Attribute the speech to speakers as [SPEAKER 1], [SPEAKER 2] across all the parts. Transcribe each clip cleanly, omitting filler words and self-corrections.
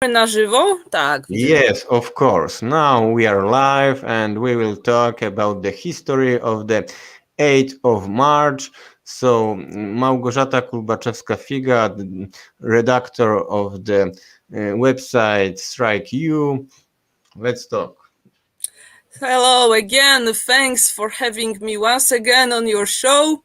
[SPEAKER 1] Na żywo? Tak, widzę.
[SPEAKER 2] Yes, of course. Now we are live and we will talk about the history of the 8th of March. So, Małgorzata Kulbaczewska-Figa, the redactor of the website Strike You. Let's talk.
[SPEAKER 1] Hello again. Thanks for having me once again on your show.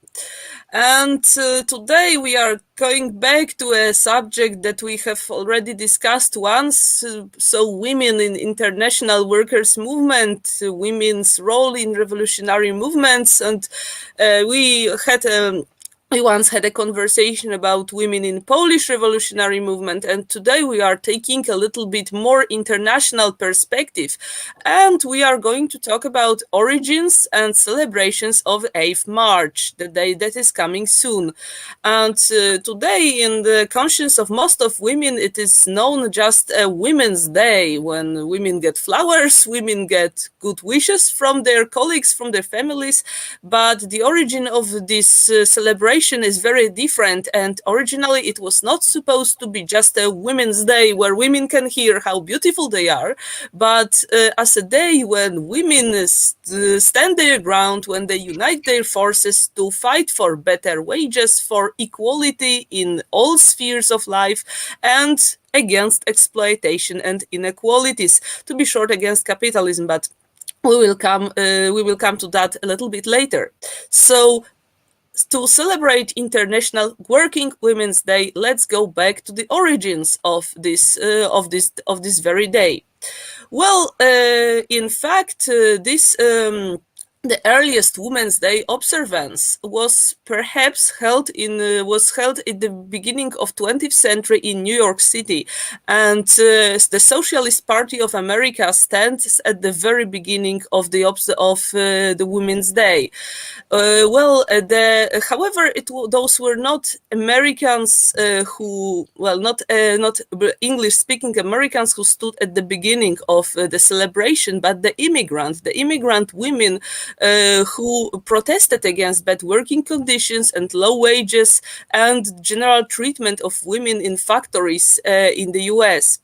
[SPEAKER 1] And today we are going back to a subject that we have already discussed once. So women in international workers movement, women's role in revolutionary movements. And we once had a conversation about women in Polish revolutionary movement, and today we are taking a little bit more international perspective, and we are going to talk about origins and celebrations of 8th March, the day that is coming soon. And today, in the conscience of most of women, it is known just a Women's Day, when women get flowers, women get good wishes from their colleagues, from their families, but the origin of this celebration is very different, and originally it was not supposed to be just a Women's Day where women can hear how beautiful they are, but as a day when women stand their ground, when they unite their forces to fight for better wages, for equality in all spheres of life, and against exploitation and inequalities. To be short, against capitalism, but we will come to that a little bit later. So, to celebrate International Working Women's Day, let's go back to the origins of this very day. Well, in fact, the earliest Women's Day observance was perhaps held at the beginning of 20th century in New York City, and the Socialist Party of America stands at the very beginning of the Women's Day. However, those were not Americans not English-speaking Americans who stood at the beginning of the celebration, but the immigrant women who protested against bad working conditions and low wages and general treatment of women in factories in the US.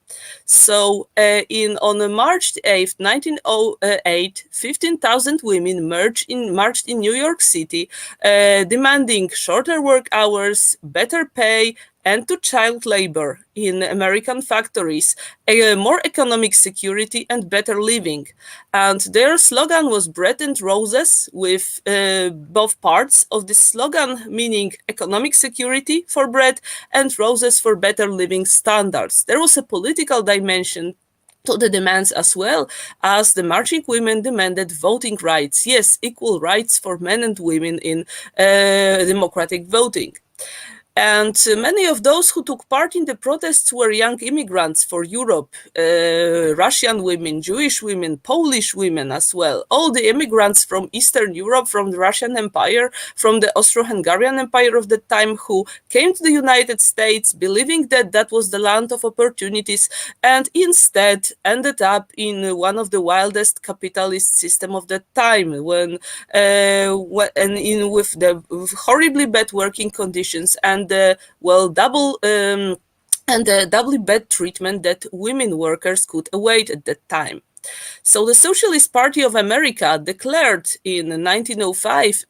[SPEAKER 1] So on March 8th, 1908, 15,000 women marched in New York City, demanding shorter work hours, better pay, end to child labor in American factories, more economic security, and better living. And their slogan was bread and roses, with both parts of this slogan meaning economic security for bread and roses for better living standards. There was a political dimension to the demands, as well as the marching women demanded voting rights. Yes, equal rights for men and women in democratic voting. And many of those who took part in the protests were young immigrants for Europe, Russian women, Jewish women, Polish women as well. All the immigrants from Eastern Europe, from the Russian Empire, from the Austro-Hungarian Empire of the time, who came to the United States believing that that was the land of opportunities, and instead ended up in one of the wildest capitalist system of the time, with horribly bad working conditions and the doubly bad treatment that women workers could await at that time. So the Socialist Party of America declared in 1908,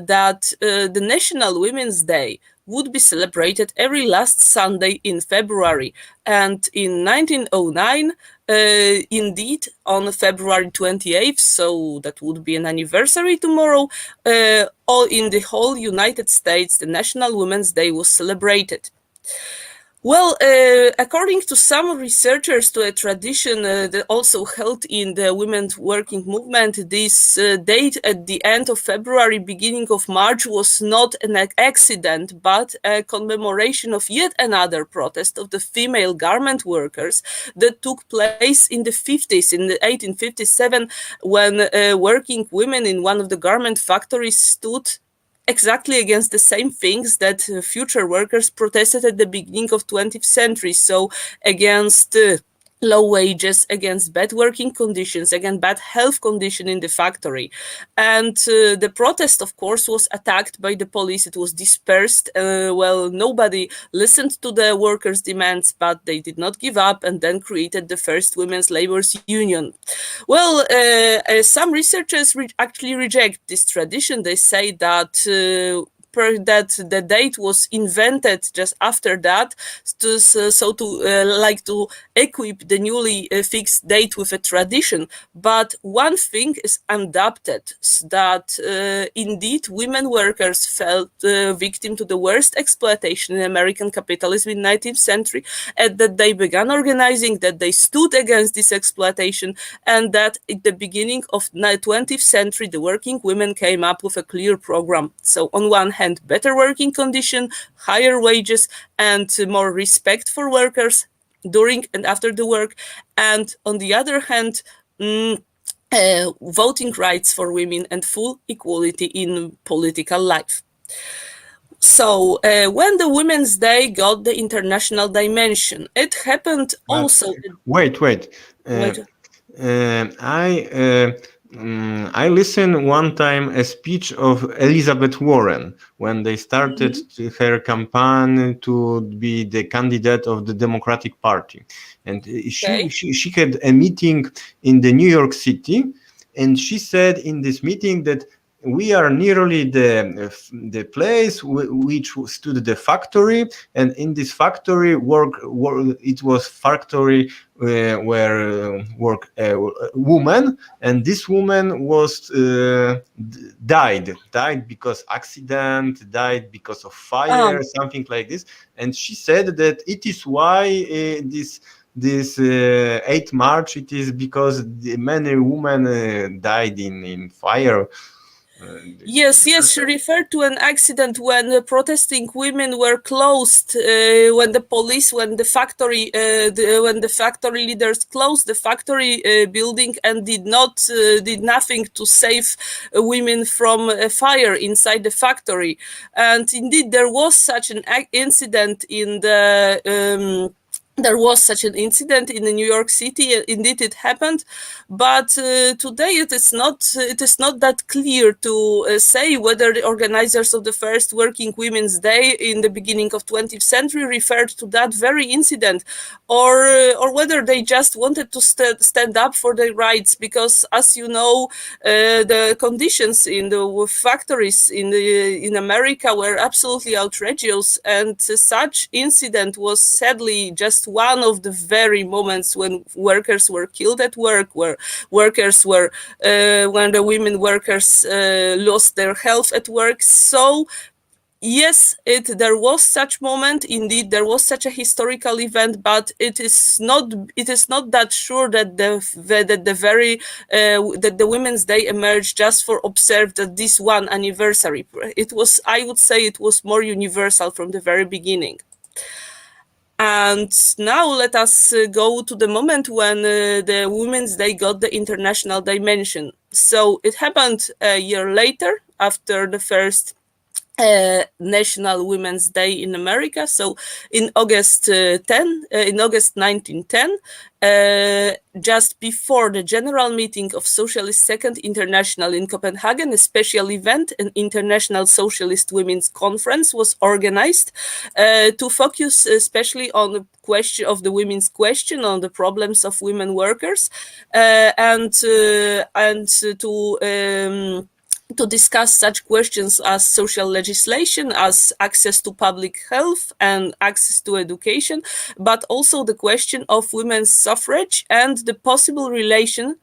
[SPEAKER 1] that the National Women's Day would be celebrated every last Sunday in February. And in 1909, indeed, on February 28th, so that would be an anniversary tomorrow, all in the whole United States, the National Women's Day was celebrated. Well, according to some researchers, to a tradition that also held in the women's working movement, this date at the end of February, beginning of March, was not an accident, but a commemoration of yet another protest of the female garment workers that took place in the 50s, in the 1857, when working women in one of the garment factories stood exactly against the same things that future workers protested at the beginning of 20th century. So against low wages, against bad working conditions, against bad health condition in the factory. And the protest, of course, was attacked by the police. It was dispersed. Well, nobody listened to the workers' demands, but they did not give up and then created the first women's labor's union. Well, some researchers actually reject this tradition. They say that that the date was invented just after that, to equip the newly fixed date with a tradition. But one thing is undoubted, that indeed women workers fell victim to the worst exploitation in American capitalism in 19th century, and that they began organizing, that they stood against this exploitation, and that at the beginning of 20th century the working women came up with a clear program. So on one hand, better working condition, higher wages, and more respect for workers during and after the work, and on the other hand, voting rights for women and full equality in political life. So when the Women's Day got the international dimension, it happened
[SPEAKER 2] But
[SPEAKER 1] also.
[SPEAKER 2] wait. Uh, I listened one time a speech of Elizabeth Warren when they started her campaign to be the candidate of the Democratic Party, and
[SPEAKER 1] Okay.
[SPEAKER 2] she had a meeting in the New York City, and she said in this meeting that we are nearly the place which stood the factory, and in this factory it was factory where work a woman, and this woman was died because accident, died because of fire,
[SPEAKER 1] Um,
[SPEAKER 2] something like this. And she said that it is why this 8th March, it is because many women died in fire.
[SPEAKER 1] yes, she referred to an accident when the protesting women were closed, when the police, when the factory leaders closed the factory building and did nothing to save women from a fire inside the factory. And indeed, there was such an incident in the. There was such an incident in New York City. Indeed, it happened, but today it is not that clear to say whether the organizers of the first Working Women's Day in the beginning of 20th century referred to that very incident, or whether they just wanted to stand up for their rights. Because, as you know, the conditions in the factories in America were absolutely outrageous, and such incident was sadly just one of the very moments when workers were killed at work, where workers were when the women workers lost their health at work. So yes, there was such moment. Indeed, there was such a historical event, but it is not that sure that the Women's Day emerged just for observe that this one anniversary. It was, I would say, it was more universal from the very beginning. And now let us go to the moment when the Women's Day got the international dimension. So it happened a year later, after the first National Women's Day in America. So in August 1910, just before the general meeting of Socialist Second International in Copenhagen, a special event, an International Socialist Women's Conference, was organized to focus especially on the question of the women's question, on the problems of women workers, and to discuss such questions as social legislation, as access to public health and access to education, but also the question of women's suffrage and the possible relation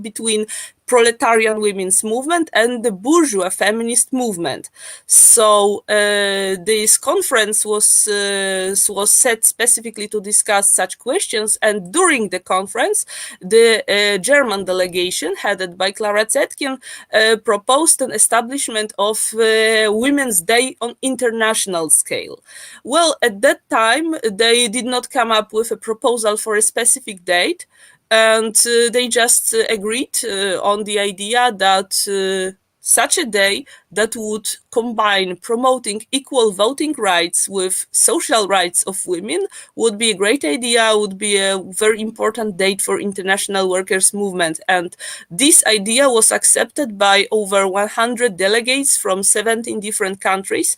[SPEAKER 1] between proletarian women's movement and the bourgeois feminist movement. So this conference was set specifically to discuss such questions, and during the conference, the German delegation, headed by Clara Zetkin, proposed an establishment of Women's Day on international scale. Well, at that time, they did not come up with a proposal for a specific date, and they just agreed on the idea that Such a day that would combine promoting equal voting rights with social rights of women would be a great idea, would be a very important date for international workers' movement. And this idea was accepted by over 100 delegates from 17 different countries.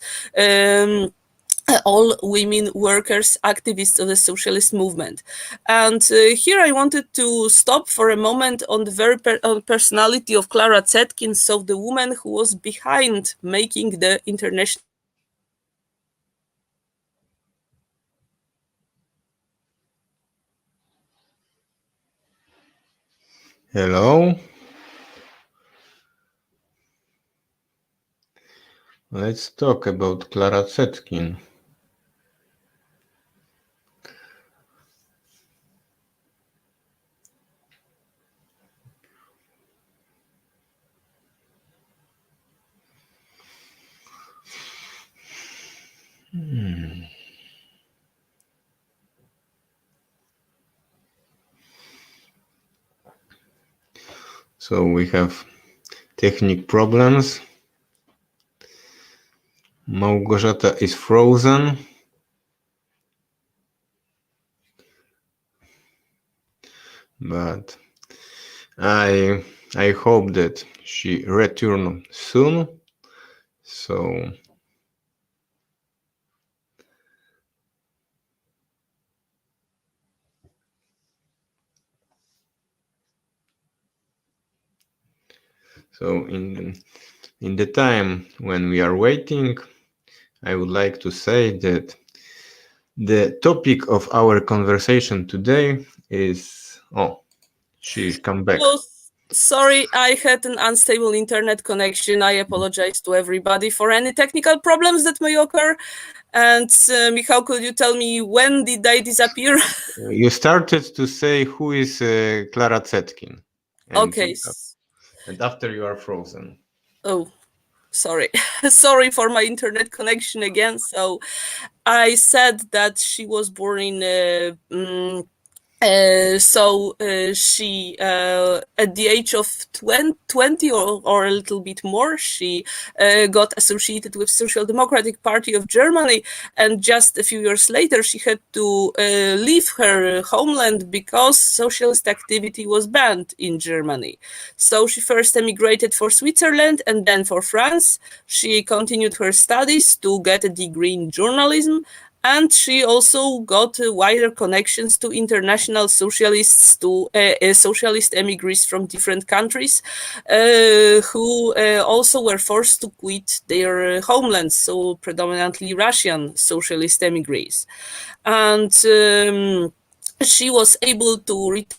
[SPEAKER 1] All women workers, activists of the socialist movement. And here I wanted to stop for a moment on the very personality of Clara Zetkin, so the woman who was behind making the international.
[SPEAKER 2] Hello. Let's talk about Clara Zetkin. So we have technical problems. Małgorzata is frozen. But I hope that she return soon. So in the time when we are waiting, I would like to say that the topic of our conversation today is she come back.
[SPEAKER 1] Oh, sorry, I had an unstable internet connection. I apologize to everybody for any technical problems that may occur. And Michał, could you tell me when did I disappear?
[SPEAKER 2] You started to say who is Clara Zetkin.
[SPEAKER 1] Okay.
[SPEAKER 2] And after you are frozen.
[SPEAKER 1] Oh, sorry. Sorry for my internet connection again. So I said that she was born in she at the age of 20 or a little bit more, she got associated with Social Democratic Party of Germany, and just a few years later she had to leave her homeland because socialist activity was banned in Germany. So she first emigrated for Switzerland and then for France. She continued her studies to get a degree in journalism, and she also got wider connections to international socialists, to socialist emigres from different countries who also were forced to quit their homelands, so predominantly Russian socialist emigres. And she was able to return.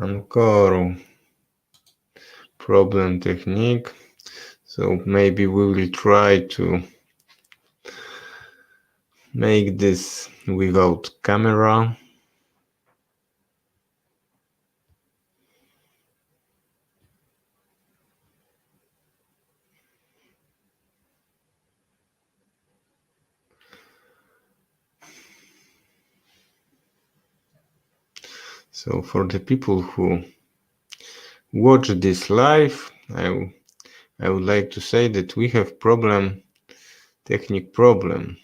[SPEAKER 2] Encore problem technique. So maybe we will try to make this without camera. So for the people who watch this live, I would like to say that we have technical problem,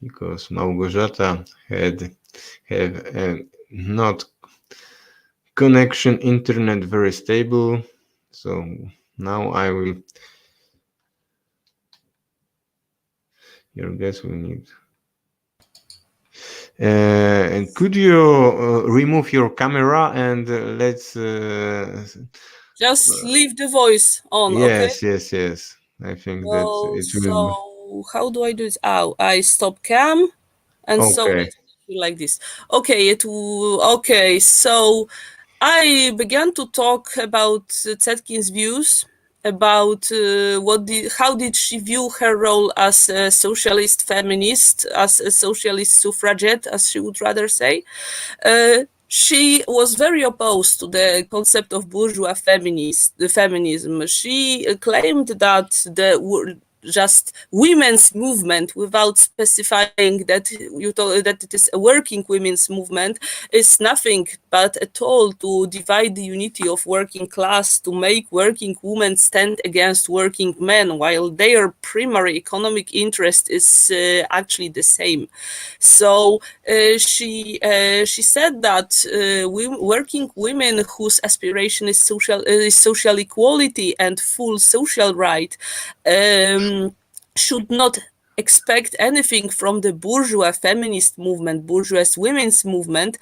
[SPEAKER 2] because Małgorzata have not connection internet very stable. So now I will. Your guess will need. And could you remove your camera and let's
[SPEAKER 1] Just leave the voice on, okay?
[SPEAKER 2] yes. I think that
[SPEAKER 1] Well,
[SPEAKER 2] it will.
[SPEAKER 1] so how do I do it? Oh, I stop cam, and so
[SPEAKER 2] Okay.
[SPEAKER 1] it's like this. Okay, okay. So I began to talk about Zetkin's views about how did she view her role as a socialist feminist, as a socialist suffragette, as she would rather say. She was very opposed to the concept of bourgeois feminism. She claimed that just women's movement, without specifying that that it is a working women's movement, is nothing but a tool to divide the unity of working class, to make working women stand against working men, while their primary economic interest is actually the same. So she said that working women whose aspiration is social equality and full social right should not expect anything from the bourgeois feminist movement, bourgeois women's movement,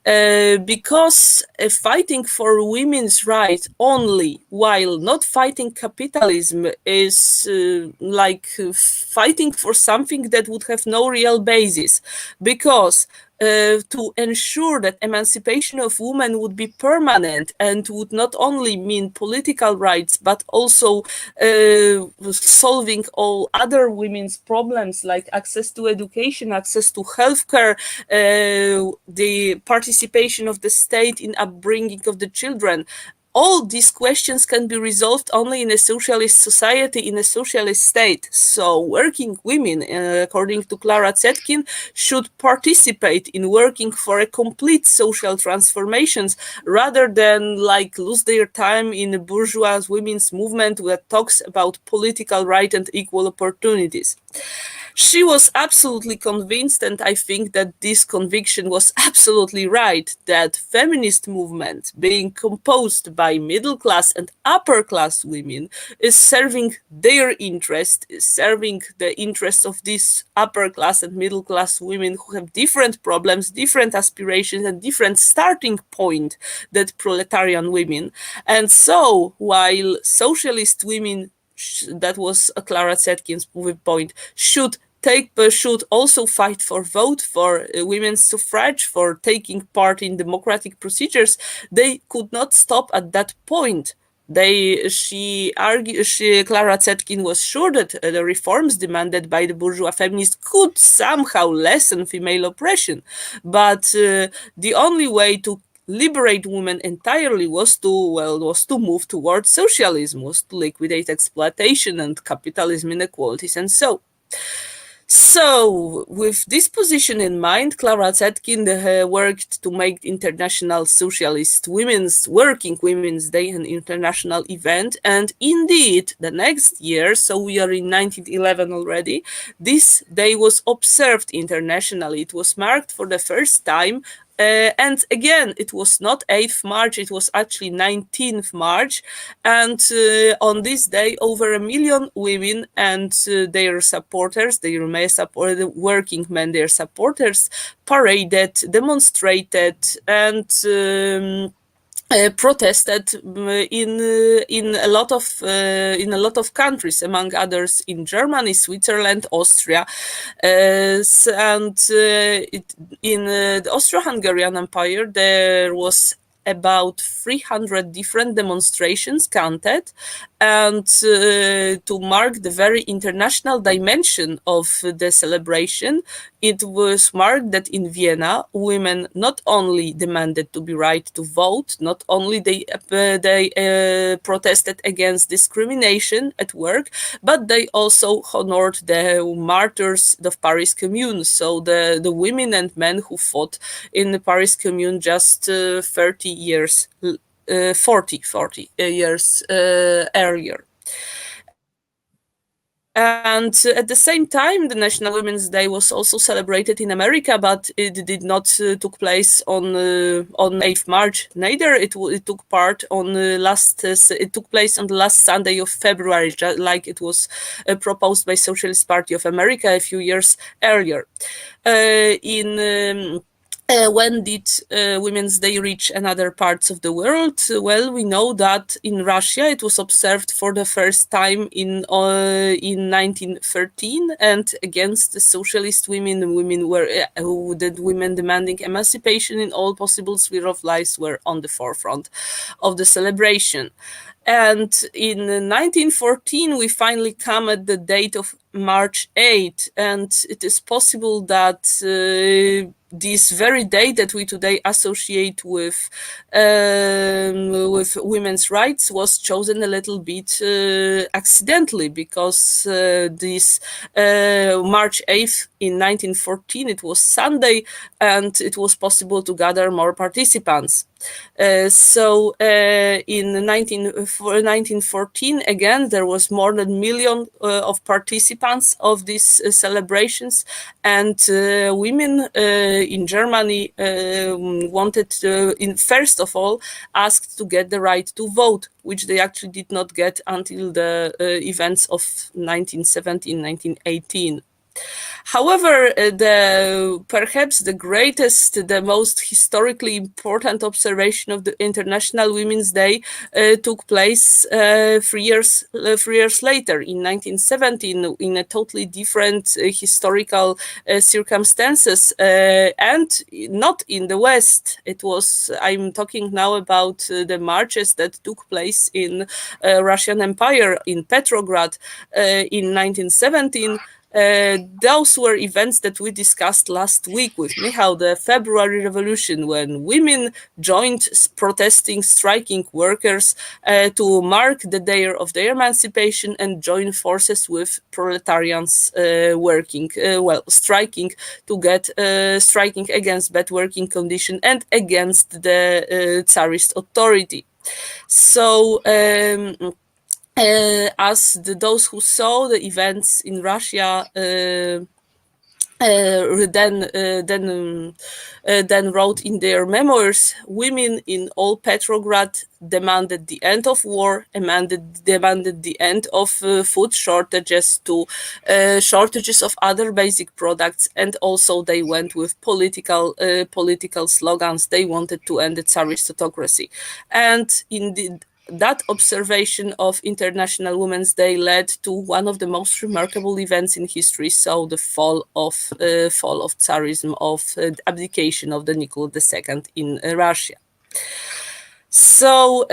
[SPEAKER 1] because fighting for women's rights only while not fighting capitalism is like fighting for something that would have no real basis. Because to ensure that emancipation of women would be permanent and would not only mean political rights but also solving all other women's problems like access to education, access to healthcare, the participation of the state in upbringing of the children. All these questions can be resolved only in a socialist society, in a socialist state. So working women, according to Clara Zetkin, should participate in working for a complete social transformations rather than like lose their time in a bourgeois women's movement that talks about political right and equal opportunities. She was absolutely convinced, and I think that this conviction was absolutely right, that feminist movement, being composed by middle class and upper class women, is serving their interest, is serving the interests of these upper class and middle class women who have different problems, different aspirations, and different starting point than proletarian women. And so, while socialist women, that was Clara Zetkin's point, should also fight for vote for women's suffrage, for taking part in democratic procedures, they could not stop at that point. Clara Zetkin was sure that the reforms demanded by the bourgeois feminists could somehow lessen female oppression, but the only way to liberate women entirely was to move towards socialism, was to liquidate exploitation and capitalism inequalities, and so, with this position in mind, Clara Zetkin worked to make International Socialist Working Women's Day an international event. And indeed, the next year, so we are in 1911 already, this day was observed internationally. It was marked for the first time. And again, it was not 8th March, it was actually 19th March. And on this day, over 1 million women and their supporters, their male support, the working men, their supporters, paraded, demonstrated, and protested in a lot of countries, among others in Germany, Switzerland, Austria, and in the Austro-Hungarian Empire there was about 300 different demonstrations counted, and to mark the very international dimension of the celebration, it was marked that in Vienna, women not only demanded to be right to vote, not only they protested against discrimination at work, but they also honored the martyrs of Paris Commune. So the women and men who fought in the Paris Commune just 30 years 40 years earlier. And at the same time, the National Women's Day was also celebrated in America, but it did not took place on 8th March. Neither it took part on it took place on the last Sunday of February, like it was proposed by Socialist Party of America a few years earlier. When did Women's Day reach another parts of the world? Well, we know that in Russia it was observed for the first time in 1913, and against the socialist women, the women demanding emancipation in all possible spheres of life were on the forefront of the celebration. And in 1914, we finally come at the date of March 8th, and it is possible that this very day that we today associate with women's rights was chosen a little bit accidentally, because this March 8th in 1914, it was Sunday, and it was possible to gather more participants. In 1914, again, there was more than a million of participants of these celebrations, and women in Germany wanted, first of all, asked to get the right to vote, which they actually did not get until the events of 1917, 1918. However, perhaps the greatest, the most historically important observation of the International Women's Day took place 3 years later, in 1917, in a totally different historical circumstances, and not in the West. I'm talking now about the marches that took place in Russian Empire, in Petrograd, in 1917. Those were events that we discussed last week with Michał, the February Revolution, when women joined protesting, striking workers to mark the day of their emancipation and join forces with proletarians striking striking against bad working condition and against the Tsarist authority. So those who saw the events in Russia then wrote in their memoirs, women in all Petrograd demanded the end of war, demanded the end of food shortages to shortages of other basic products, and also they went with political slogans. They wanted to end the Tsarist autocracy, and indeed that observation of International Women's Day led to one of the most remarkable events in history. So the fall of Tsarism, of abdication of the Nicholas II in Russia. So,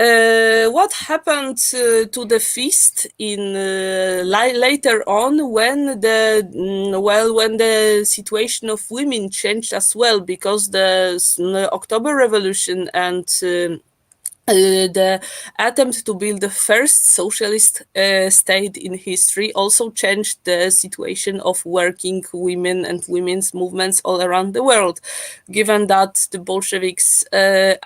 [SPEAKER 1] what happened to the feast in later on, when the situation of women changed as well, because the October Revolution and the attempt to build the first socialist state in history also changed the situation of working women and women's movements all around the world, given that the Bolsheviks given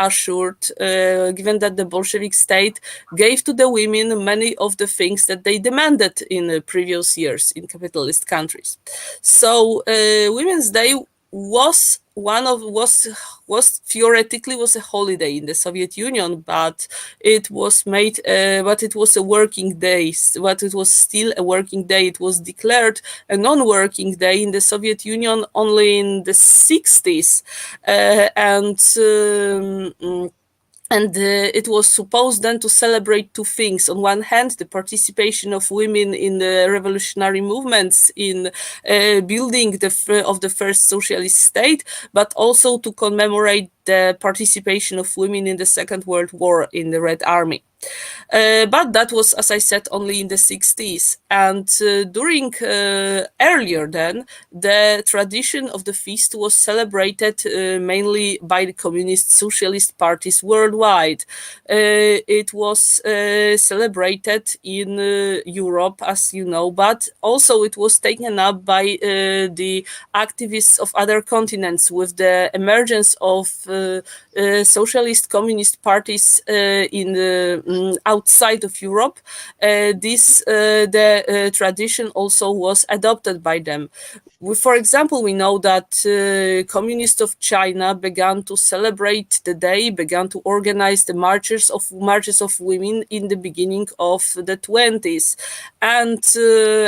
[SPEAKER 1] that the Bolshevik state gave to the women many of the things that they demanded in the previous years in capitalist countries. So Women's Day was theoretically was a holiday in the Soviet Union, but it was a working day. But it was still a working day. It was declared a non-working day in the Soviet Union only in the 60s, and it was supposed then to celebrate two things. On one hand, the participation of women in the revolutionary movements in building of the first socialist state, but also to commemorate the participation of women in the Second World War in the Red Army. But that was, as I said, only in the 60s. And during earlier then, the tradition of the feast was celebrated mainly by the communist socialist parties worldwide. It was celebrated in Europe, as you know, but also it was taken up by the activists of other continents with the emergence of socialist communist parties in the outside of Europe. The tradition also was adopted by them. For example, we know that communists of China began to celebrate the day, began to organize the marches of women in the beginning of the 20s. And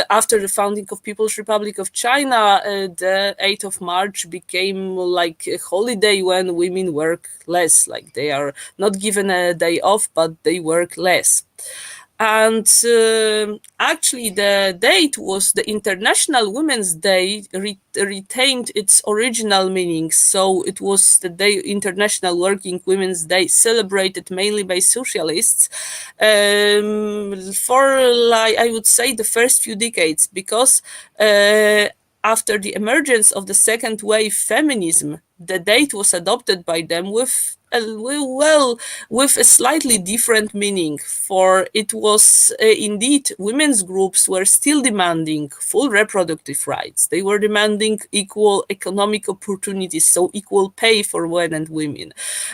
[SPEAKER 1] after the founding of People's Republic of China, the 8th of March became like a holiday when women work less, like they are not given a day off, but they work less. And actually, the date was the International Women's Day, retained its original meaning. So it was the day, International Working Women's Day, celebrated mainly by socialists for, like, I would say, the first few decades, because after the emergence of the second wave feminism, the date was adopted by them with well, with a slightly different meaning, for it was indeed women's groups were still demanding full reproductive rights. They were demanding equal economic opportunities, so equal pay for men and women.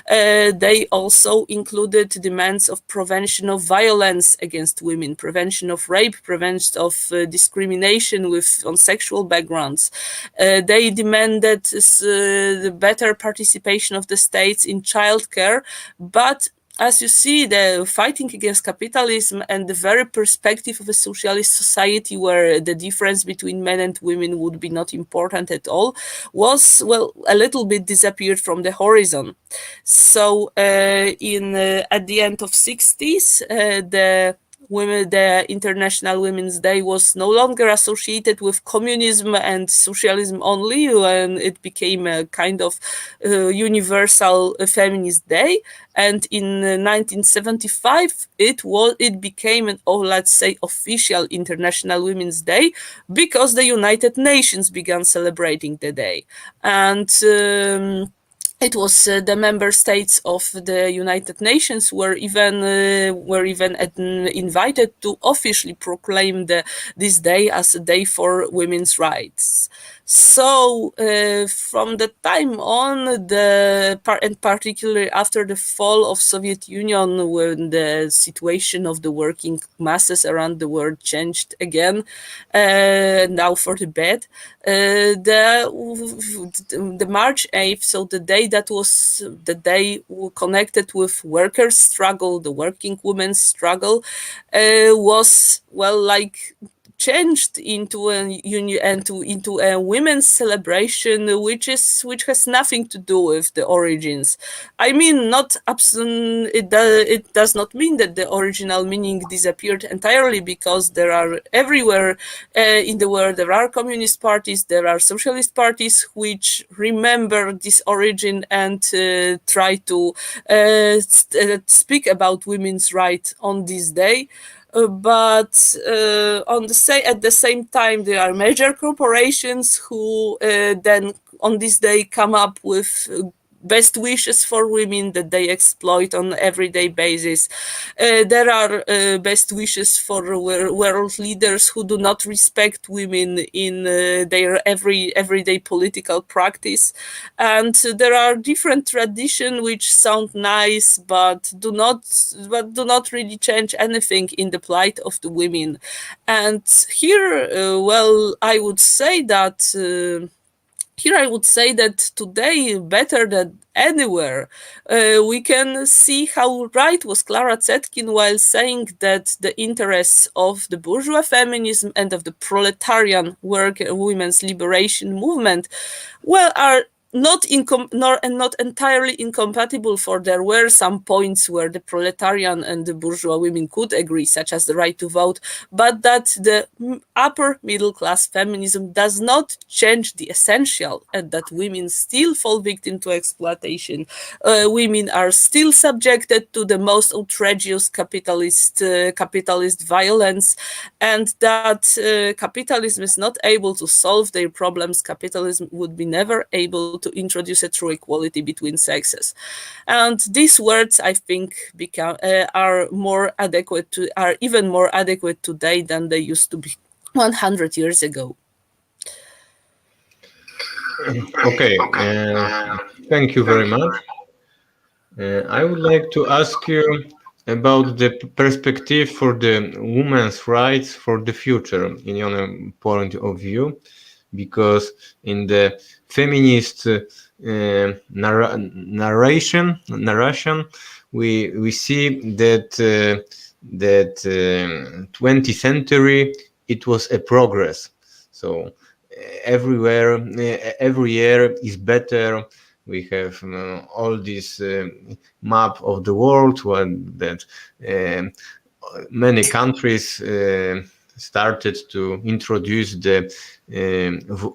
[SPEAKER 1] They also included demands of prevention of violence against women, prevention of rape, prevention of discrimination on sexual backgrounds. They demanded the better participation of the states in childcare, but as you see, the fighting against capitalism and the very perspective of a socialist society where the difference between men and women would be not important at all was, well, a little bit disappeared from the horizon. So in at the end of 60s, the International Women's Day was no longer associated with communism and socialism only, and it became a kind of universal feminist day. And in 1975, it became an, oh, let's say, official International Women's Day, because the United Nations began celebrating the day. And it was the member states of the United Nations were even invited to officially proclaim this day as a day for women's rights. So from the time on, and particularly after the fall of Soviet Union, when the situation of the working masses around the world changed again, now for the bad, the March 8th, so the day that was the day connected with workers' struggle, the working women's struggle, was, well, like, changed into into a women's celebration, which has nothing to do with the origins. I mean, not it does not mean that the original meaning disappeared entirely, because there are everywhere in the world, there are communist parties, there are socialist parties which remember this origin and try to speak about women's rights on this day. But at the same time, there are major corporations who then on this day come up with best wishes for women that they exploit on everyday basis. There are best wishes for world leaders who do not respect women in their everyday political practice, and there are different traditions which sound nice but do not really change anything in the plight of the women. And here, well, I would say that. Here I would say that today, better than anywhere, we can see how right was Clara Zetkin while saying that the interests of the bourgeois feminism and of the proletarian work women's liberation movement, well, are not entirely incompatible, for there were some points where the proletarian and the bourgeois women could agree, such as the right to vote, but that the upper middle class feminism does not change the essential, and that women still fall victim to exploitation. Women are still subjected to the most outrageous capitalist violence, and that capitalism is not able to solve their problems. Capitalism would be never able to introduce a true equality between sexes. And these words, I think, are even more adequate today than they used to be 100 years ago.
[SPEAKER 2] Okay, thank you very much. I would like to ask you about the perspective for the women's rights for the future in your point of view, because in the feminist narration, we see that 20th century it was a progress. So everywhere, every year is better. We have all this map of the world that many countries started to introduce the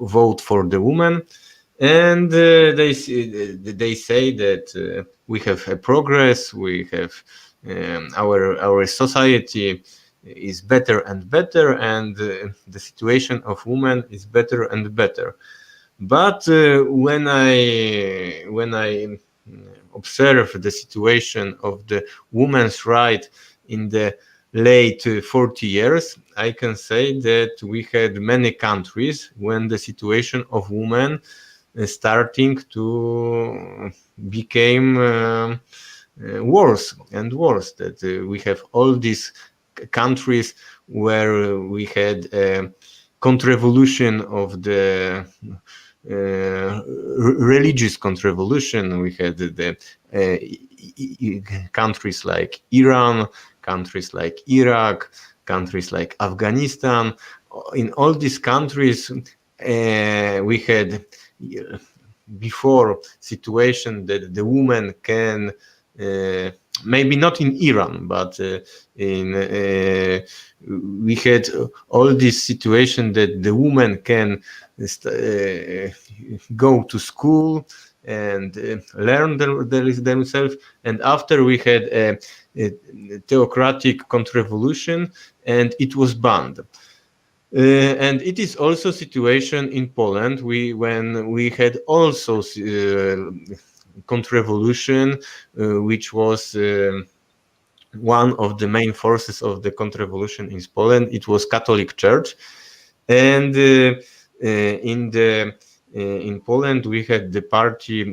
[SPEAKER 2] vote for the woman, and they say that we have a progress, we have our society is better and better, and the situation of women is better and better. But when I observe the situation of the women's right in the late 40 years, I can say that we had many countries when the situation of women starting to became worse and worse. That we have all these countries where we had a contra-revolution of the religious contra-revolution. We had the countries like Iran, countries like Iraq, countries like Afghanistan. In all these countries, we had before situation that the woman can maybe not in Iran, but in we had all this situation that the woman can go to school and learn themselves. And after we had a theocratic contra-revolution, and it was banned. And it is also situation in Poland. When we had also contra-revolution, which was one of the main forces of the contra-revolution in Poland. It was Catholic Church, and in Poland we had the party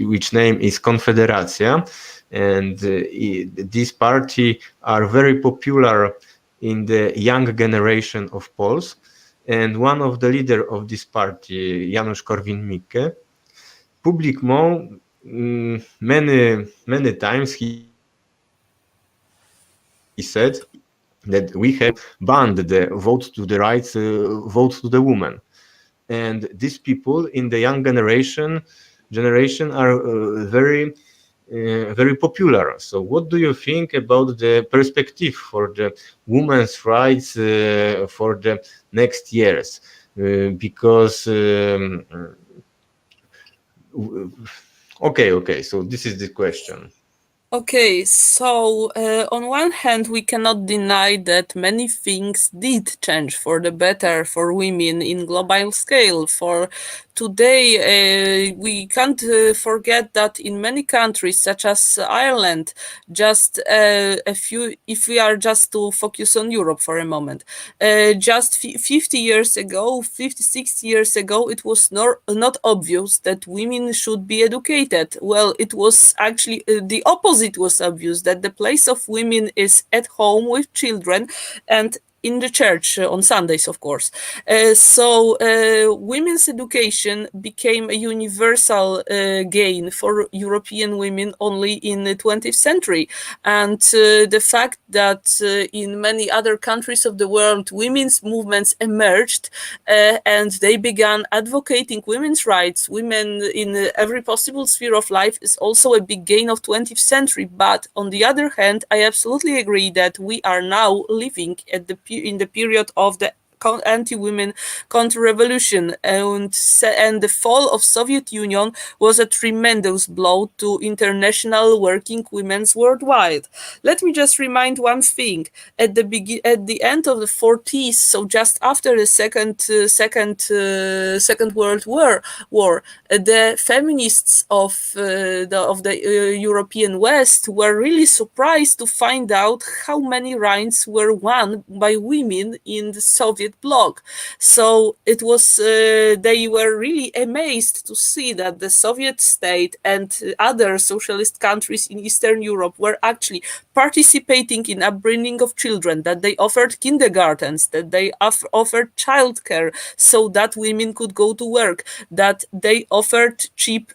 [SPEAKER 2] which name is Konfederacja, and this party are very popular in the young generation of Poles. And one of the leader of this party, Janusz Korwin-Mikke, publiquement many times he said that we have banned the vote to the rights, vote to the woman. And these people in the young generation are very popular. So what do you think about the perspective for the women's rights for the next years? Because okay, so this is the question.
[SPEAKER 1] Okay, so on one hand, we cannot deny that many things did change for the better for women in global scale. For today, we can't forget that in many countries, such as Ireland, just a few, if we are just to focus on Europe for a moment, just 50 years ago, 56 years ago, it was not obvious that women should be educated. Well, it was actually the opposite was obvious, that the place of women is at home with children and in the church on Sundays, of course. So women's education became a universal gain for European women only in the 20th century. And the fact that in many other countries of the world, women's movements emerged and they began advocating women's rights, women in every possible sphere of life, is also a big gain of 20th century. But on the other hand, I absolutely agree that we are now living at in the period of the anti-women counter-revolution, and the fall of Soviet Union was a tremendous blow to international working women's worldwide. Let me just remind one thing: at the end of the 40s, so just after the Second World War, the feminists of the European West were really surprised to find out how many rights were won by women in the Soviet bloc. So it was they were really amazed to see that the Soviet state and other socialist countries in Eastern Europe were actually participating in upbringing of children, that they offered kindergartens, that they offered childcare so that women could go to work, that they offered cheap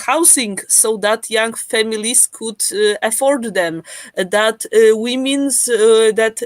[SPEAKER 1] housing so that young families could afford them, that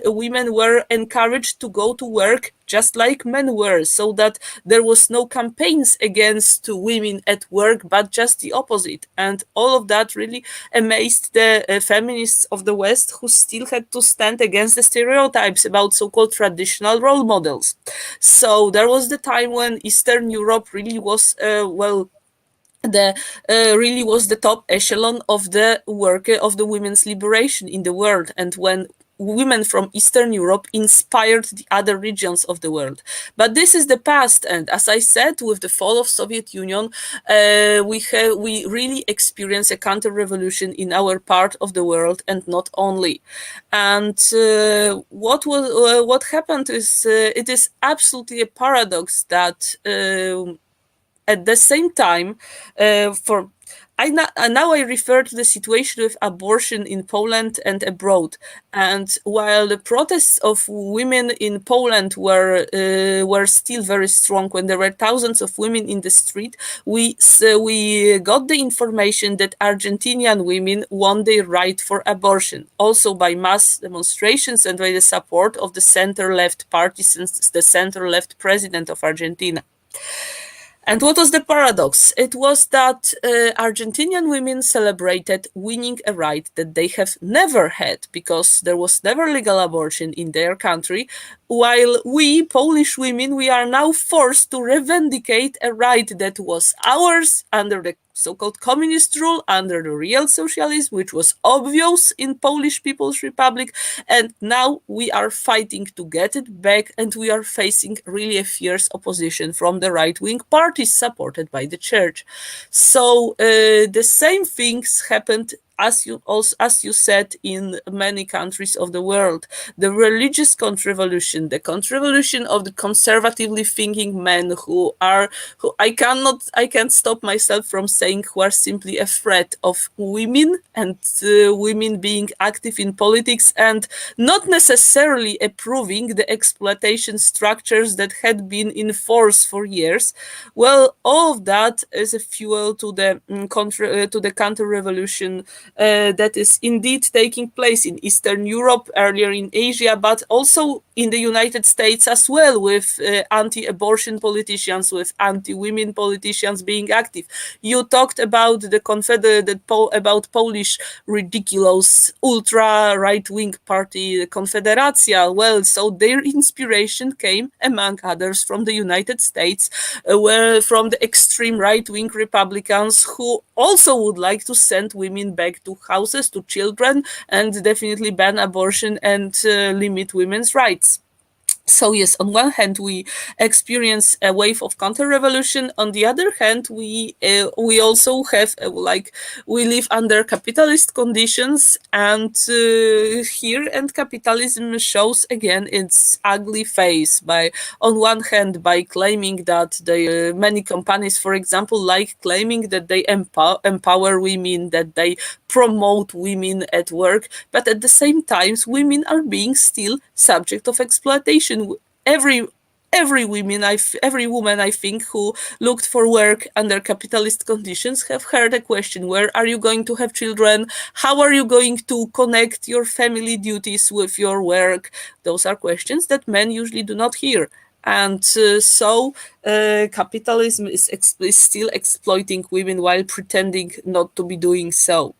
[SPEAKER 1] women were encouraged to go to work work just like men were, so that there was no campaigns against women at work, but just the opposite. And all of that really amazed the feminists of the West, who still had to stand against the stereotypes about so-called traditional role models. So there was the time when Eastern Europe really was, the really was the top echelon of the work of the women's liberation in the world, and when women from Eastern Europe inspired the other regions of the world. But this is the past, and as I said, with the fall of Soviet Union, we really experience a counter-revolution in our part of the world, and not only. And what happened is, it is absolutely a paradox that at the same time, for now I refer to the situation with abortion in Poland and abroad. And while the protests of women in Poland were still very strong, when there were thousands of women in the street, we got the information that Argentinian women won their right for abortion, also by mass demonstrations and by the support of the center-left party, since the center-left president of Argentina. And what was the paradox? It was that Argentinian women celebrated winning a right that they have never had, because there was never legal abortion in their country, while we, Polish women, we are now forced to revindicate a right that was ours under the so-called communist rule, under the real socialism, which was obvious in Polish People's Republic, and now we are fighting to get it back, and we are facing really a fierce opposition from the right-wing parties supported by the church. So the same things happened, as you said, in many countries of the world. The religious counter-revolution, the counter-revolution of the conservatively thinking men who I can't stop myself from saying, who are simply a threat of women, and women being active in politics, and not necessarily approving the exploitation structures that had been in force for years. Well, all of that is a fuel to the counter-revolution that is indeed taking place in Eastern Europe, earlier in Asia, but also in the United States as well, with anti-abortion politicians, with anti-women politicians being active. You talked about about Polish ridiculous ultra right-wing party Konfederacja. Well, so their inspiration came, among others, from the United States, where from the extreme right-wing Republicans, who also would like to send women back to houses, to children, and definitely ban abortion and limit women's rights. So yes, on one hand we experience a wave of counter-revolution. On the other hand, we also have we live under capitalist conditions, and here, and capitalism shows again its ugly face by, on one hand, by claiming that the many companies, for example, like claiming that they empower women, that they promote women at work, but at the same time, women are being still subject of exploitation. Every every woman I think who looked for work under capitalist conditions have heard a question: where are you going to have children? How are you going to connect your family duties with your work? Those are questions that men usually do not hear. And capitalism is still exploiting women while pretending not to be doing so.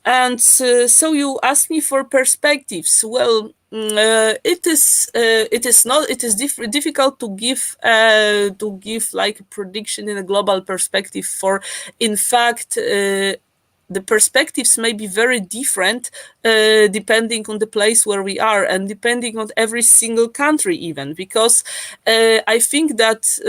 [SPEAKER 1] And so you asked me for perspectives. Well, it is difficult to give like a prediction in a global perspective. For in fact, the perspectives may be very different depending on the place where we are, and depending on every single country even, because I think that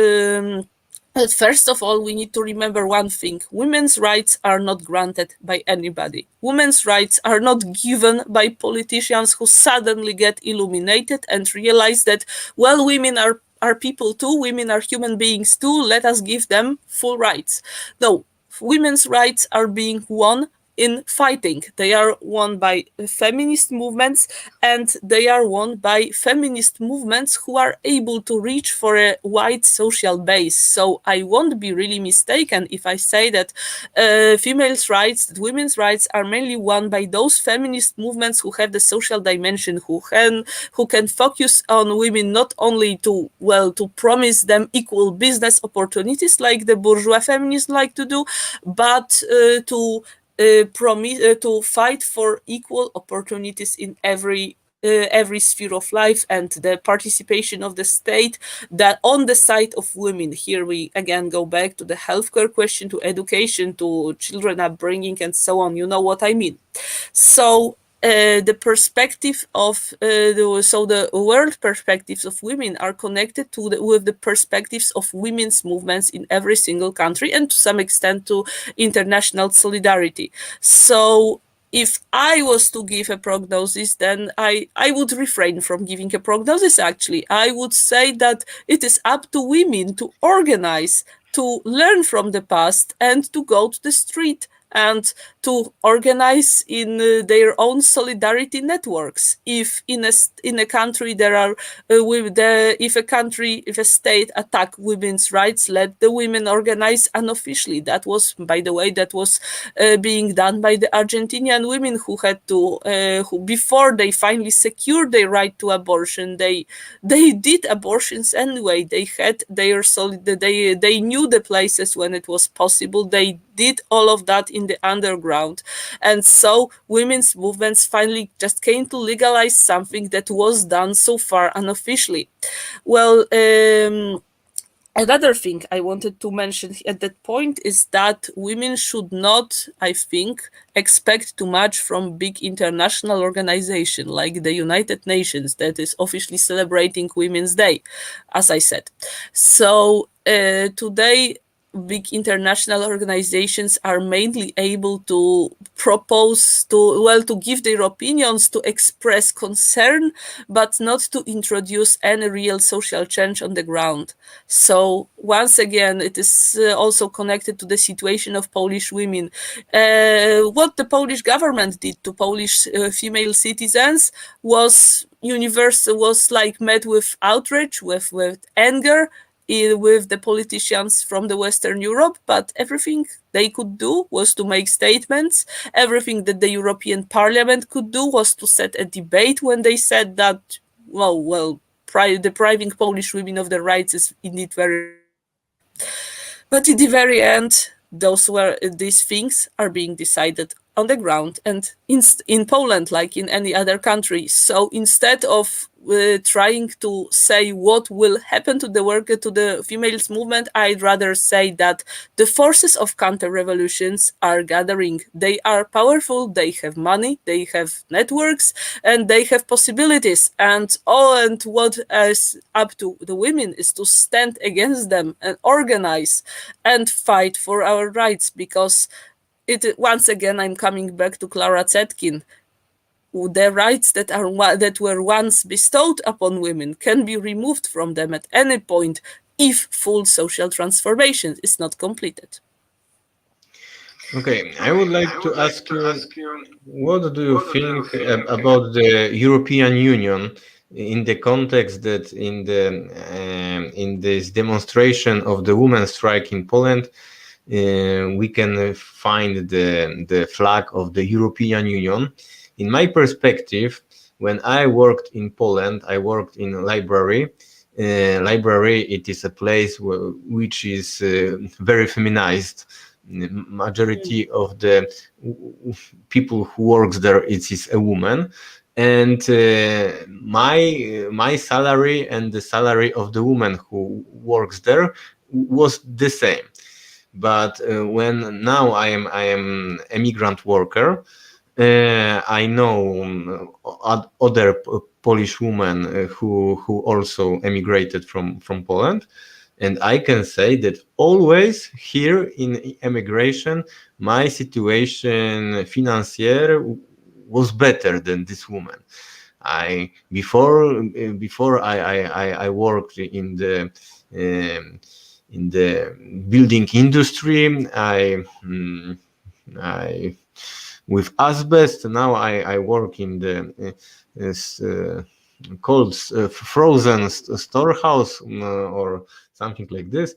[SPEAKER 1] but first of all, we need to remember one thing. Women's rights are not granted by anybody. Women's rights are not given by politicians who suddenly get illuminated and realize that, well, women are people too, women are human beings too, let us give them full rights. No, women's rights are being won in fighting. They are won by feminist movements, and they are won by feminist movements who are able to reach for a wide social base. So I won't be really mistaken if I say that females' rights, that women's rights, are mainly won by those feminist movements who have the social dimension, who can focus on women not only to, well, to promise them equal business opportunities like the bourgeois feminists like to do, but to fight for equal opportunities in every sphere of life, and the participation of the state that on the side of women. Here we again go back to the healthcare question, to education, to children upbringing, and so on. You know what I mean. So the perspective of the world perspectives of women are connected with the perspectives of women's movements in every single country, and to some extent to international solidarity. So if I was to give a prognosis, then I would refrain from giving a prognosis. Actually, I would say that it is up to women to organize, to learn from the past, and to go to the street and to organize in their own solidarity networks. If in a country there are if a state attack women's rights, let the women organize unofficially. That was, by the way, that was being done by the Argentinian women who had to who before they finally secured their right to abortion, they did abortions anyway. They had their they knew the places when it was possible. They did all of that in the underground. And so women's movements finally just came to legalize something that was done so far unofficially. Well, another thing I wanted to mention at that point is that women should not, I think, expect too much from big international organization like the United Nations that is officially celebrating Women's Day, as I said. So today big international organizations are mainly able to propose to give their opinions, to express concern, but not to introduce any real social change on the ground. So once again, it is also connected to the situation of Polish women. What the Polish government did to Polish female citizens was universal, was like met with outrage, with anger, with the politicians from the Western Europe, but everything they could do was to make statements. Everything that the European Parliament could do was to set a debate when they said that, depriving Polish women of their rights is indeed very wrong. But in the very end, these things are being decided on the ground and in Poland, like in any other country. So instead of trying to say what will happen to the females movement, I'd rather say that the forces of counter revolutions are gathering. They are powerful, they have money, they have networks, and they have possibilities. And what is up to the women is to stand against them and organize and fight for our rights, because once again, I'm coming back to Clara Zetkin. The rights that were once bestowed upon women can be removed from them at any point if full social transformation is not completed.
[SPEAKER 2] Okay, I would like to ask you, what do you think about the European Union in the context that in this demonstration of the women's strike in Poland, we can find the flag of the European Union. In my perspective, when I worked in Poland, I worked in a library. Library, it is a place which is very feminized. Majority of the people who works there, it is a woman, and my salary and the salary of the woman who works there was the same. But when now I am a migrant worker, I know other Polish women who also emigrated from Poland, and I can say that always here in emigration, my situation financier was better than this woman. I before I worked in the building industry. I with asbest. Now I work in the called frozen storehouse or something like this.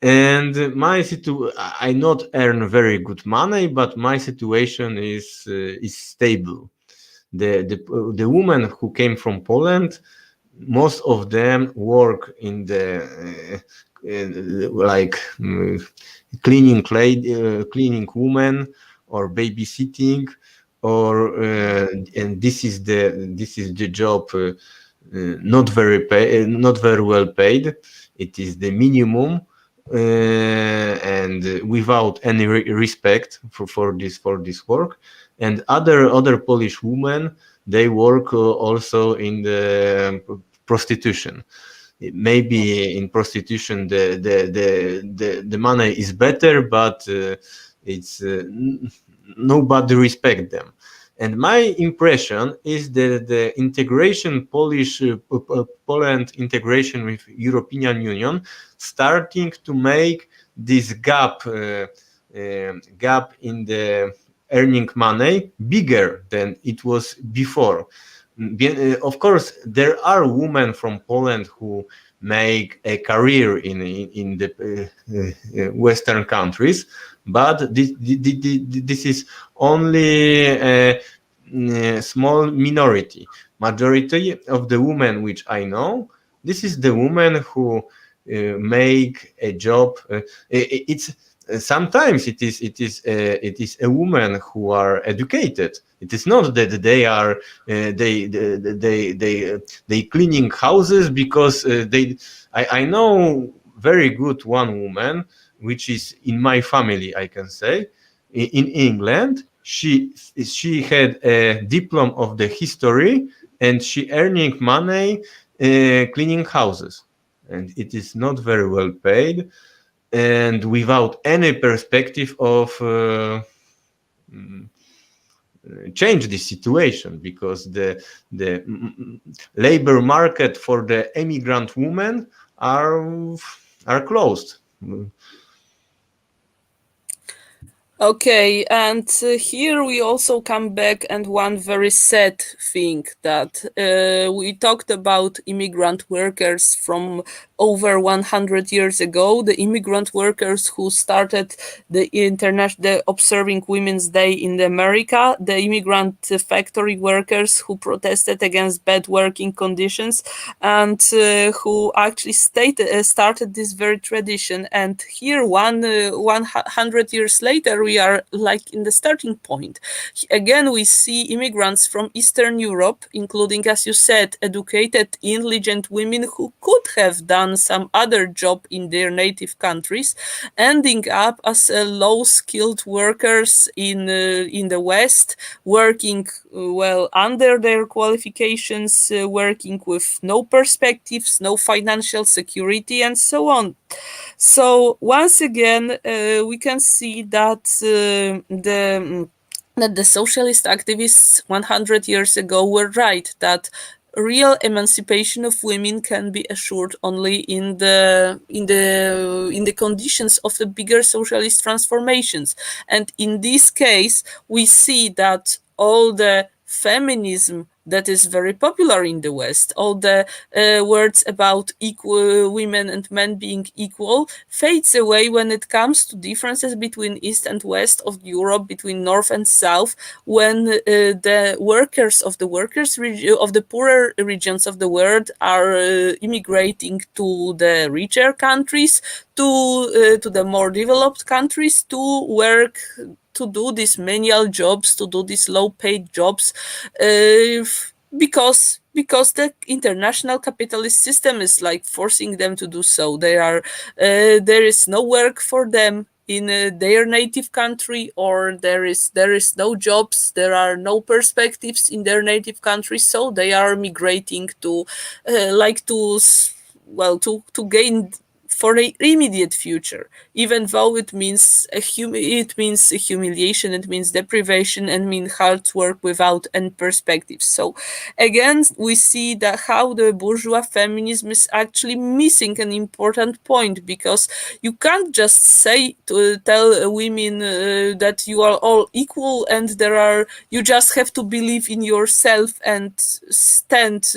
[SPEAKER 2] And I not earn very good money, but my situation is stable. The women who came from Poland, most of them work in the like cleaning woman or babysitting, or and this is the job not very well paid. It is the minimum, and without any respect for this work. And other Polish women, they work also in the prostitution. Maybe in prostitution the money is better, but it's nobody respect them. And my impression is that the integration Poland integration with European Union starting to make this gap in the earning money bigger than it was before. Of course, there are women from Poland who make a career in the Western countries, but this is only a small minority. Majority of the women which I know, this is the women who make a job. It's sometimes it is a woman who are educated. It is not that they are they cleaning houses because I know very good one woman which is in my family, I can say, in England. She had a diploma of the history, and she earning money cleaning houses, and it is not very well paid, and without any perspective of change this situation, because the labor market for the immigrant women are closed.
[SPEAKER 1] Okay, and here we also come back and one very sad thing that we talked about immigrant workers from over 100 years ago, the immigrant workers who started the Observing Women's Day in America, the immigrant factory workers who protested against bad working conditions, and who actually started this very tradition. And here, 100 years later, we are like in the starting point. Again, we see immigrants from Eastern Europe, including, as you said, educated, intelligent women who could have done some other job in their native countries, ending up as low-skilled workers in the West, working well under their qualifications, working with no perspectives, no financial security, and so on. So once again, we can see that the socialist activists 100 years ago were right, that real emancipation of women can be assured only in the conditions of the bigger socialist transformations. And in this case, we see that all the feminism that is very popular in the West, all the words about equal women and men being equal, fades away when it comes to differences between East and West of Europe, between North and South, when the workers of of the poorer regions of the world are immigrating to the richer countries, to the more developed countries to work, to do these menial jobs, to do these low-paid jobs, because the international capitalist system is like forcing them to do so. There is no work for them in their native country, or there is no jobs, there are no perspectives in their native country, so they are migrating to like to well to gain for the immediate future, even though it means humiliation, it means deprivation, and mean hard work without any perspectives. So again, we see that how the bourgeois feminism is actually missing an important point, because you can't just say to tell women that you are all equal, and you just have to believe in yourself and stand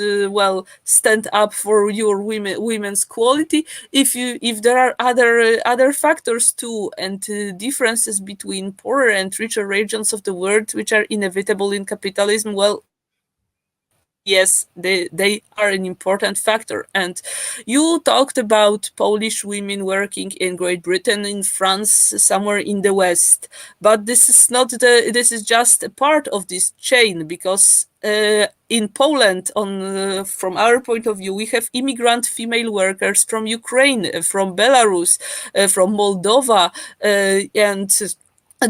[SPEAKER 1] up for your women's quality, if there are other factors too, and differences between poorer and richer regions of the world which are inevitable in capitalism. Well, yes, they are an important factor. And you talked about Polish women working in Great Britain, in France, somewhere in the West. But this is just a part of this chain, because in Poland, from our point of view, we have immigrant female workers from Ukraine, from Belarus, from Moldova, and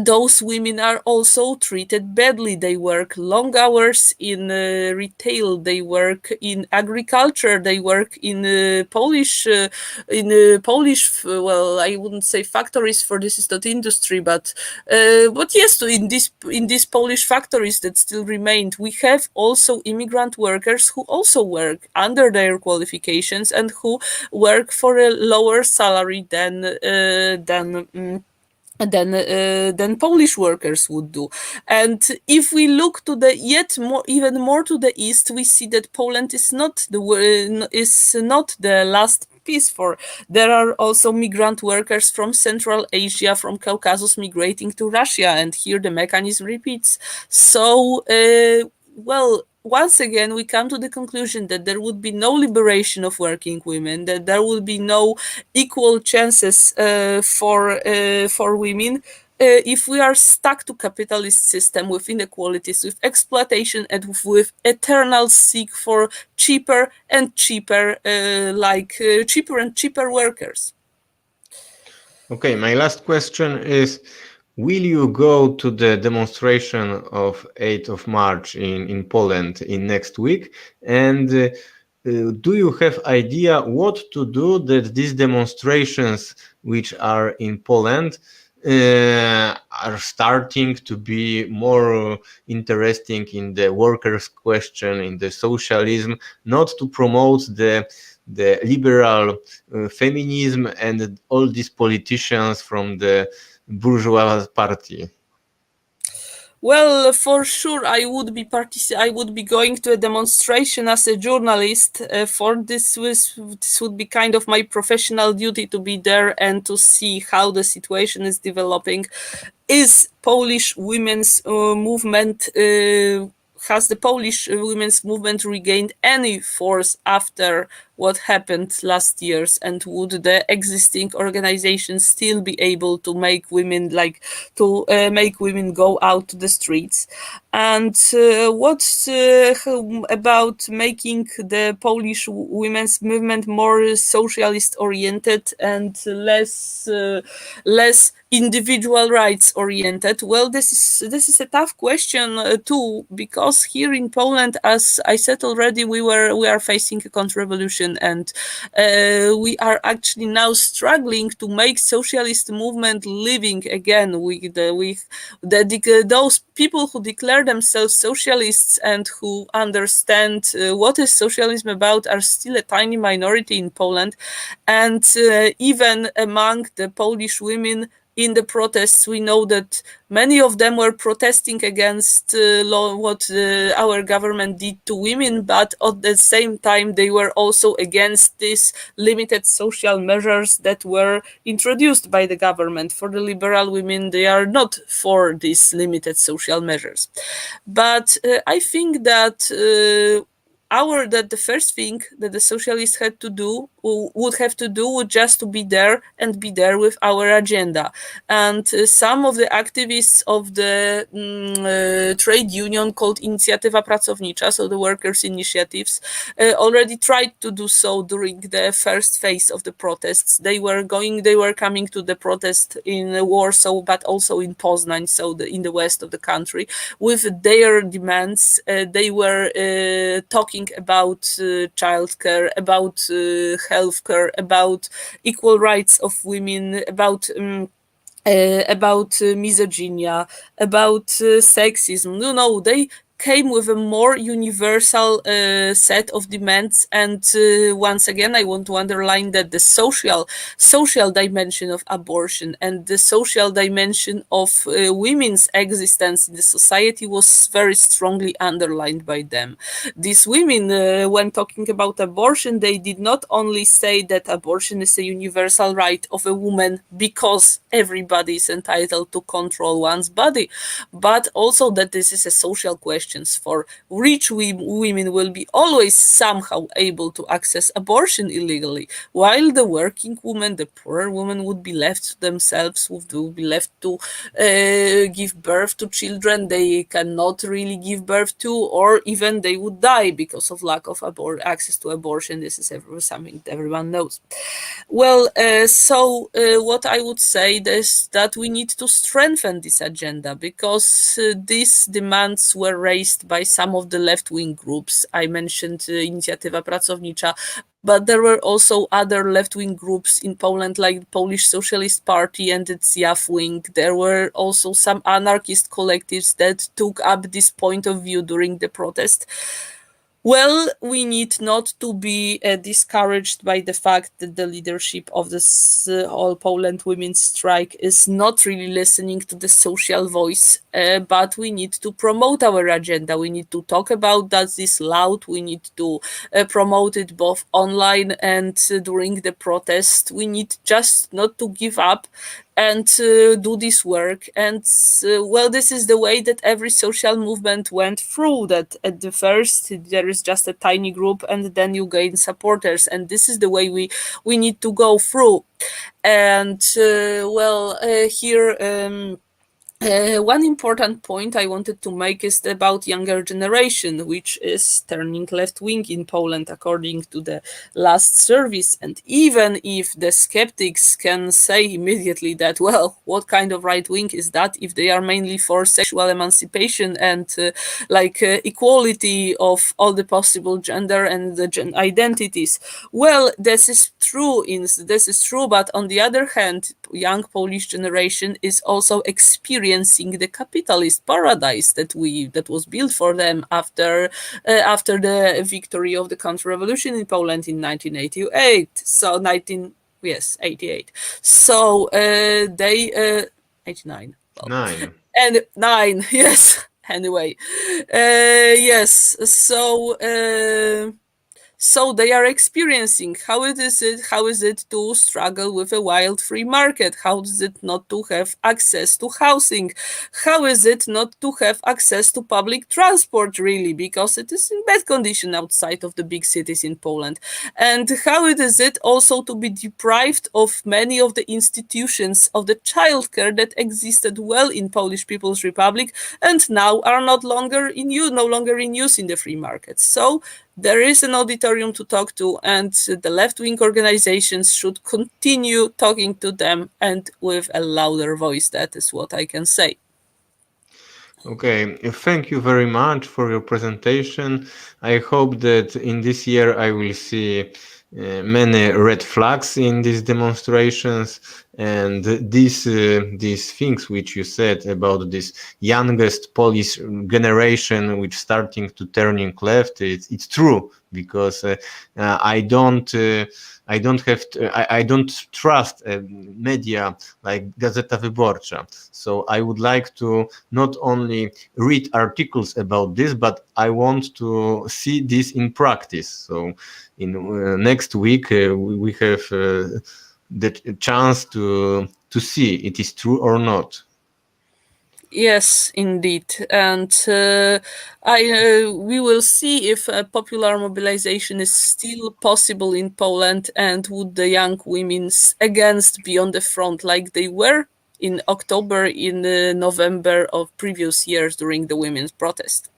[SPEAKER 1] those women are also treated badly. They work long hours in retail. They work in agriculture. They work in Polish. Well, I wouldn't say factories, for this is not industry, but yes, so in these Polish factories that still remained, we have also immigrant workers who also work under their qualifications and who work for a lower salary than Polish workers would do. And if we look to the even more to the east, we see that Poland is not the last piece. For there are also migrant workers from Central Asia, from Caucasus, migrating to Russia, and here the mechanism repeats. So once again, we come to the conclusion that there would be no liberation of working women, that there would be no equal chances for women if we are stuck to capitalist system with inequalities, with exploitation, and with eternal seek for cheaper and cheaper, cheaper and cheaper workers.
[SPEAKER 2] Okay, my last question is, will you go to the demonstration of 8th of March in Poland in next week? And do you have idea what to do that these demonstrations which are in Poland are starting to be more interesting in the workers' question, in the socialism, not to promote the liberal feminism and all these politicians from the bourgeois party?
[SPEAKER 1] Well, for sure, I would be going to a demonstration as a journalist. For this would be kind of my professional duty to be there and to see how the situation is developing. Is Polish women's movement Has the Polish women's movement regained any force after what happened last years, and would the existing organizations still be able to make women go out to the streets? And what about making the Polish women's movement more socialist oriented and less individual rights oriented? Well, this is a tough question too, because here in Poland, as I said already, we are facing a counter-revolution, and we are actually now struggling to make socialist movement living again. Those people who declare themselves socialists and who understand what is socialism about are still a tiny minority in Poland, and even among the Polish women in the protests, we know that many of them were protesting against what our government did to women, but at the same time, they were also against these limited social measures that were introduced by the government. For the liberal women, they are not for these limited social measures. But I think that the first thing that the socialists would have to do would just to be there and be there with our agenda. And some of the activists of the trade union called Inicjatywa Pracownicza, so the workers' initiatives, already tried to do so during the first phase of the protests. They were coming to the protest in Warsaw, but also in Poznań, so in the west of the country, with their demands. They were talking about childcare, about healthcare, about equal rights of women, about misogynia, about sexism. No, they came with a more universal set of demands. And once again, I want to underline that the social dimension of abortion and the social dimension of women's existence in the society was very strongly underlined by them. These women, when talking about abortion, they did not only say that abortion is a universal right of a woman because everybody is entitled to control one's body, but also that this is a social question. For rich women will be always somehow able to access abortion illegally, while the working woman, the poorer woman, would be left to themselves, would be left to give birth to children they cannot really give birth to, or even they would die because of lack of access to abortion. This is something that everyone knows. Well, what I would say is that we need to strengthen this agenda because these demands were raised by some of the left-wing groups. I mentioned Inicjatywa Pracownicza, but there were also other left-wing groups in Poland, like the Polish Socialist Party and its YAF wing. There were also some anarchist collectives that took up this point of view during the protest. Well, we need not to be discouraged by the fact that the leadership of this All Poland Women's Strike is not really listening to the social voice, but we need to promote our agenda. We need to talk about that this loud. We need to promote it both online and during the protest. We need just not to give up and do this work. And well, this is the way that every social movement went through. That at the first there is just a tiny group, and then you gain supporters, and this is the way we need to go through. And here. One important point I wanted to make is about younger generation, which is turning left wing in Poland, according to the last service. And even if the skeptics can say immediately that, well, what kind of right wing is that if they are mainly for sexual emancipation and equality of all the possible gender and the identities? Well, this is true. This is true, but on the other hand, young Polish generation is also experiencing the capitalist paradise that was built for them after the victory of the counter-revolution in Poland in 1988. So 88. So they 89. Well,
[SPEAKER 2] 9.
[SPEAKER 1] and 9. Yes. Anyway, yes. So they are experiencing how is it to struggle with a wild free market? How is it not to have access to housing? How is it not to have access to public transport, really, because it is in bad condition outside of the big cities in Poland? And how is it also to be deprived of many of the institutions of the childcare that existed well in Polish People's Republic and now are no longer in use in the free market? So there is an auditorium to talk to, and the left-wing organizations should continue talking to them, and with a louder voice. That is what I can say.
[SPEAKER 2] Okay, thank you very much for your presentation. I hope that in this year I will see many red flags in these demonstrations, and these things which you said about this youngest Polish generation which starting to turning left, it's true, because I don't trust media like Gazeta Wyborcza. So I would like to not only read articles about this, but I want to see this in practice. So in next week we have the chance to see it is true or not.
[SPEAKER 1] Yes, indeed, and we will see if popular mobilization is still possible in Poland, and would the young women against be on the front like they were in October, in November of previous years during the women's protest.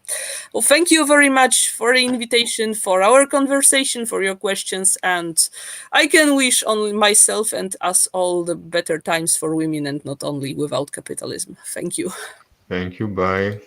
[SPEAKER 1] Well, thank you very much for the invitation, for our conversation, for your questions, and I can wish only myself and us all the better times for women, and not only without capitalism. Thank you.
[SPEAKER 2] Thank you. Bye.